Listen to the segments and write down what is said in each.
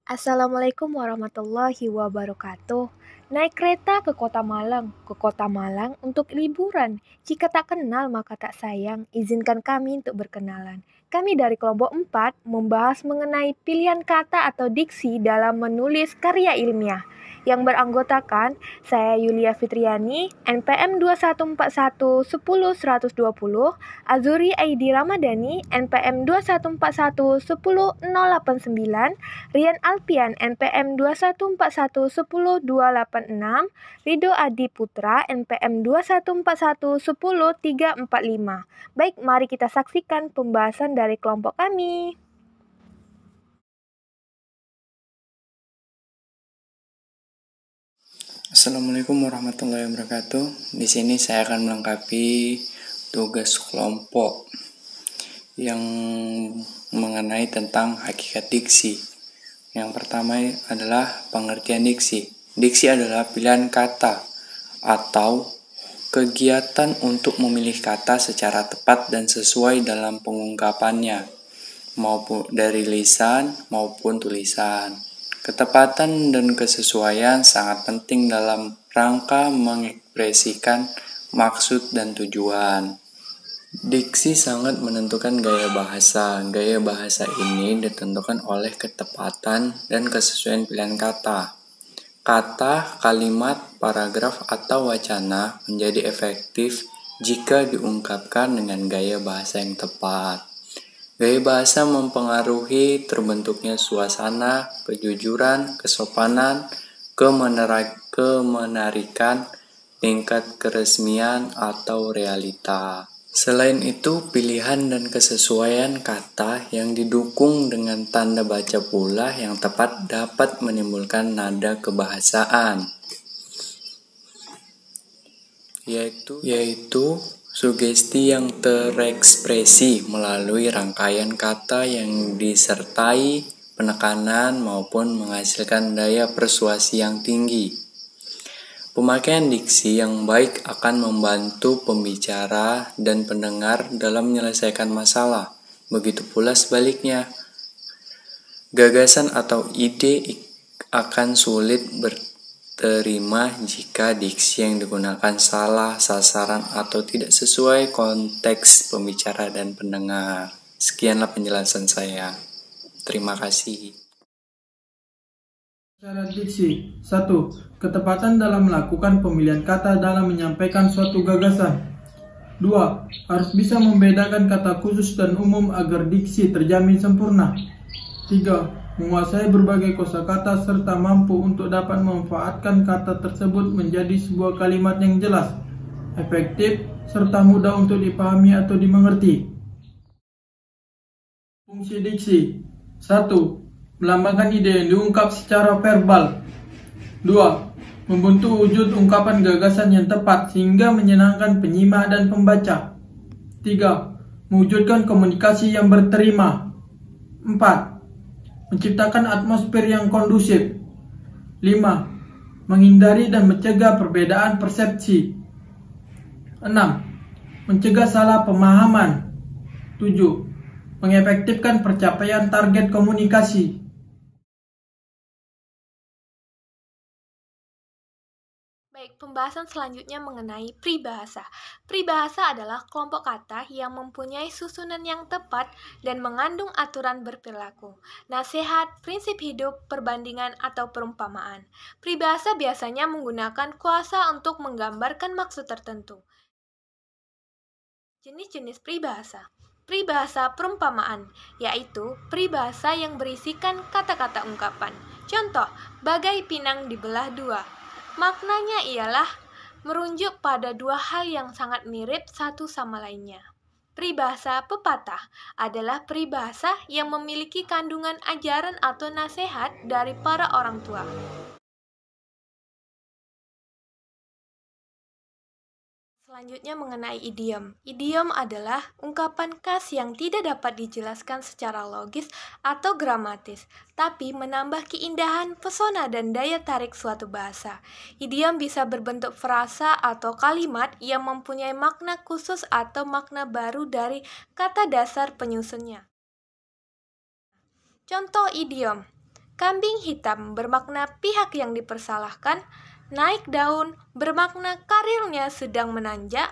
Assalamualaikum warahmatullahi wabarakatuh. Naik kereta ke Kota Malang untuk liburan. Jika tak kenal maka tak sayang, izinkan kami untuk berkenalan. Kami dari kelompok 4 membahas mengenai pilihan kata atau diksi dalam menulis karya ilmiah. Yang beranggotakan saya Yulia Fitriani, NPM 2141 Azuri Aidi Ramadhani, NPM 2141 Rian Alpian, NPM 2141 Rido Adi Putra, NPM 2141 Baik, mari kita saksikan pembahasan dari kelompok kami. Assalamualaikum warahmatullahi wabarakatuh. Di sini saya akan melengkapi tugas kelompok yang mengenai tentang hakikat diksi. Yang pertama adalah pengertian diksi. Diksi adalah pilihan kata atau kegiatan untuk memilih kata secara tepat dan sesuai dalam pengungkapannya, maupun dari lisan maupun tulisan. Ketepatan dan kesesuaian sangat penting dalam rangka mengekspresikan maksud dan tujuan. Diksi sangat menentukan gaya bahasa. Gaya bahasa ini ditentukan oleh ketepatan dan kesesuaian pilihan kata. Kata, kalimat, paragraf, atau wacana menjadi efektif jika diungkapkan dengan gaya bahasa yang tepat. Gaya bahasa mempengaruhi terbentuknya suasana, kejujuran, kesopanan, kemenarikan, tingkat keresmian, atau realita. Selain itu, pilihan dan kesesuaian kata yang didukung dengan tanda baca pula yang tepat dapat menimbulkan nada kebahasaan, yaitu sugesti yang terekspresi melalui rangkaian kata yang disertai penekanan maupun menghasilkan daya persuasi yang tinggi. Pemakaian diksi yang baik akan membantu pembicara dan pendengar dalam menyelesaikan masalah. Begitu pula sebaliknya, gagasan atau ide akan sulit terima jika diksi yang digunakan salah sasaran atau tidak sesuai konteks pembicara dan pendengar. Sekianlah penjelasan saya. Terima kasih. Syarat diksi 1. Ketepatan dalam melakukan pemilihan kata dalam menyampaikan suatu gagasan. 2. Harus bisa membedakan kata khusus dan umum agar diksi terjamin sempurna. 3. Menguasai berbagai kosakata serta mampu untuk dapat memanfaatkan kata tersebut menjadi sebuah kalimat yang jelas, efektif, serta mudah untuk dipahami atau dimengerti. Fungsi diksi 1. Melambangkan ide yang diungkap secara verbal. 2. Membentuk wujud ungkapan gagasan yang tepat sehingga menyenangkan penyimak dan pembaca. 3. Mewujudkan komunikasi yang berterima. 4. Menciptakan atmosfer yang kondusif. 5. Menghindari dan mencegah perbedaan persepsi. 6. Mencegah salah pemahaman. 7. Mengefektifkan pencapaian target komunikasi. Baik, pembahasan selanjutnya mengenai pribahasa. Pribahasa adalah kelompok kata yang mempunyai susunan yang tepat dan mengandung aturan berperilaku, nasihat, prinsip hidup, perbandingan, atau perumpamaan. Pribahasa biasanya menggunakan kuasa untuk menggambarkan maksud tertentu. Jenis-jenis pribahasa. Pribahasa perumpamaan, yaitu pribahasa yang berisikan kata-kata ungkapan. Contoh, bagai pinang dibelah dua. Maknanya ialah merujuk pada dua hal yang sangat mirip satu sama lainnya. Pribahasa pepatah adalah pribahasa yang memiliki kandungan ajaran atau nasihat dari para orang tua. Selanjutnya mengenai idiom. Idiom adalah ungkapan khas yang tidak dapat dijelaskan secara logis atau gramatis, tapi menambah keindahan, pesona, dan daya tarik suatu bahasa. Idiom bisa berbentuk frasa atau kalimat yang mempunyai makna khusus atau makna baru dari kata dasar penyusunnya. Contoh idiom: Kambing hitam bermakna pihak yang dipersalahkan. Naik daun bermakna karirnya sedang menanjak.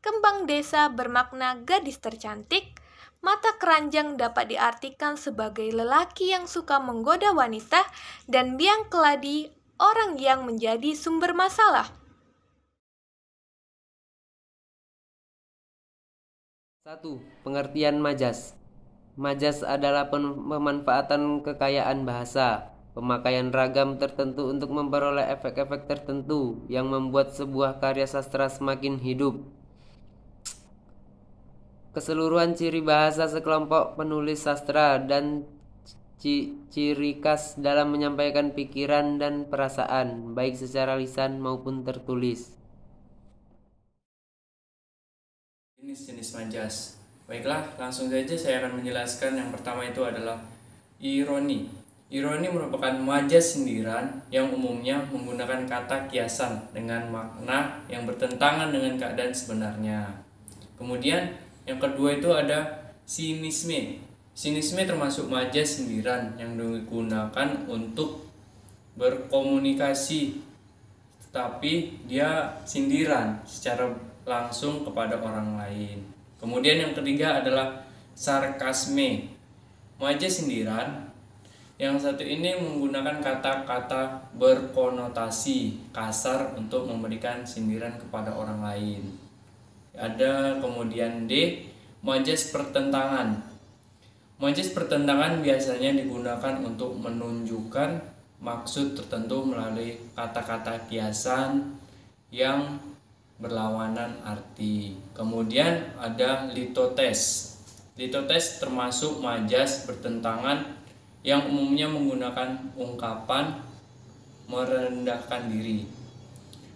Kembang desa bermakna gadis tercantik. Mata keranjang dapat diartikan sebagai lelaki yang suka menggoda wanita, dan biang keladi orang yang menjadi sumber masalah. 1. Pengertian majas. Majas adalah pemanfaatan kekayaan bahasa, pemakaian ragam tertentu untuk memperoleh efek-efek tertentu yang membuat sebuah karya sastra semakin hidup. Keseluruhan ciri bahasa sekelompok penulis sastra dan ciri khas dalam menyampaikan pikiran dan perasaan, baik secara lisan maupun tertulis. Jenis-jenis majas. Baiklah, langsung saja saya akan menjelaskan. Yang pertama itu adalah ironi. Ironi merupakan majas sindiran yang umumnya menggunakan kata kiasan dengan makna yang bertentangan dengan keadaan sebenarnya. Kemudian yang kedua itu ada sinisme. Sinisme termasuk majas sindiran yang digunakan untuk berkomunikasi, tetapi dia sindiran secara langsung kepada orang lain. Kemudian yang ketiga adalah sarkasme. Majas sindiran yang satu ini menggunakan kata-kata berkonotasi kasar untuk memberikan sindiran kepada orang lain. Ada kemudian D, majas pertentangan. Majas pertentangan biasanya digunakan untuk menunjukkan maksud tertentu melalui kata-kata kiasan yang berlawanan arti. Kemudian ada litotes. Litotes termasuk majas bertentangan yang umumnya menggunakan ungkapan merendahkan diri,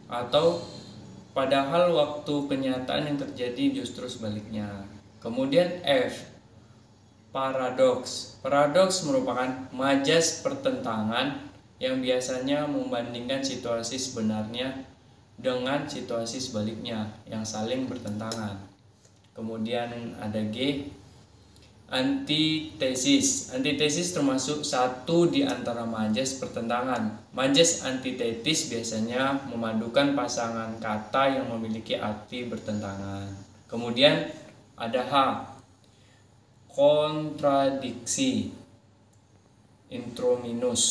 atau padahal waktu kenyataan yang terjadi justru sebaliknya. Kemudian F, paradoks. Paradoks merupakan majas pertentangan yang biasanya membandingkan situasi sebenarnya dengan situasi sebaliknya yang saling bertentangan. Kemudian ada G, antitesis. Antitesis termasuk satu di antara majas pertentangan. Majas antitetis biasanya memadukan pasangan kata yang memiliki arti bertentangan. Kemudian ada H, kontradiksi. Interminus.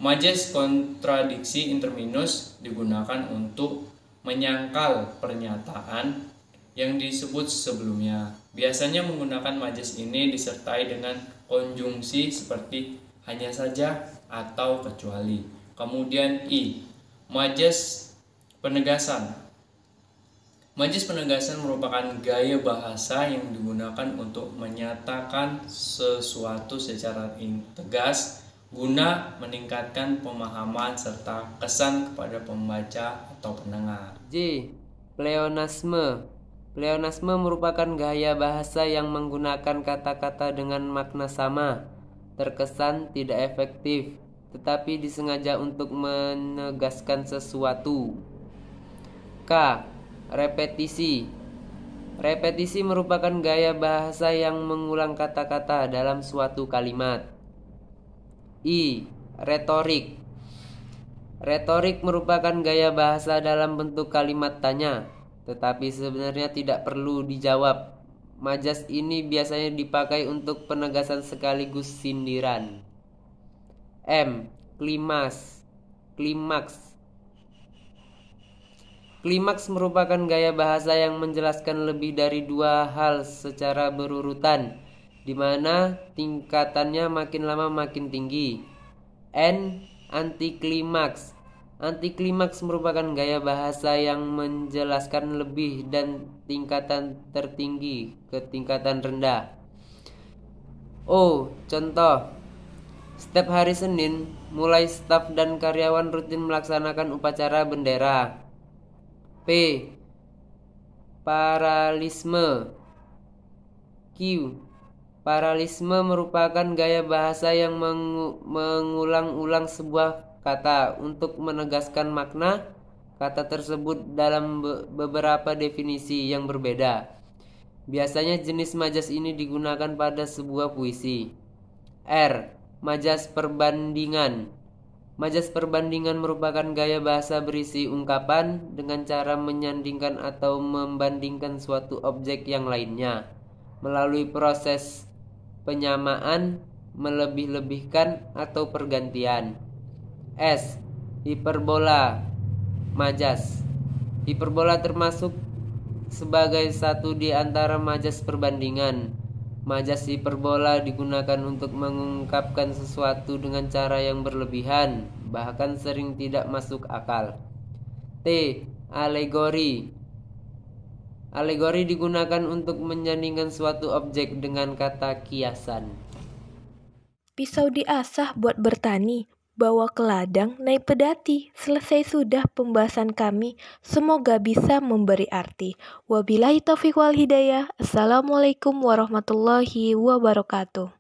Majas kontradiksi interminus digunakan untuk menyangkal pernyataan yang disebut sebelumnya. Biasanya menggunakan majas ini disertai dengan konjungsi seperti hanya saja atau kecuali. Kemudian I, majas penegasan. Majas penegasan merupakan gaya bahasa yang digunakan untuk menyatakan sesuatu secara tegas guna meningkatkan pemahaman serta kesan kepada pembaca atau pendengar. J, pleonasme. Pleonasme merupakan gaya bahasa yang menggunakan kata-kata dengan makna sama, terkesan tidak efektif, tetapi disengaja untuk menegaskan sesuatu. K, repetisi. Repetisi merupakan gaya bahasa yang mengulang kata-kata dalam suatu kalimat. I, retorik. Retorik merupakan gaya bahasa dalam bentuk kalimat tanya, tetapi sebenarnya tidak perlu dijawab. Majas ini biasanya dipakai untuk penegasan sekaligus sindiran. M, klimaks. Klimaks merupakan gaya bahasa yang menjelaskan lebih dari dua hal secara berurutan, di mana tingkatannya makin lama makin tinggi. N, antiklimaks. Antiklimaks merupakan gaya bahasa yang menjelaskan lebih dan tingkatan tertinggi ke tingkatan rendah. O, contoh. Setiap hari Senin, mulai staf dan karyawan rutin melaksanakan upacara bendera. P, paralisme. Q, paralisme merupakan gaya bahasa yang mengulang-ulang sebuah kata untuk menegaskan makna kata tersebut dalam beberapa definisi yang berbeda. Biasanya jenis majas ini digunakan pada sebuah puisi. R, Majas perbandingan. Majas perbandingan merupakan gaya bahasa berisi ungkapan dengan cara menyandingkan atau membandingkan suatu objek yang lainnya melalui proses penyamaan, melebih-lebihkan, atau pergantian. S. Hiperbola. Majas. Hiperbola termasuk sebagai satu di antara majas perbandingan. Majas hiperbola digunakan untuk mengungkapkan sesuatu dengan cara yang berlebihan, bahkan sering tidak masuk akal. T. Alegori. Alegori digunakan untuk menyandingkan suatu objek dengan kata kiasan. Pisau diasah buat bertani, bawa ke ladang naik pedati. Selesai sudah pembahasan kami, semoga bisa memberi arti. Wabillahi taufiq wal hidayah. Assalamualaikum warahmatullahi wabarakatuh.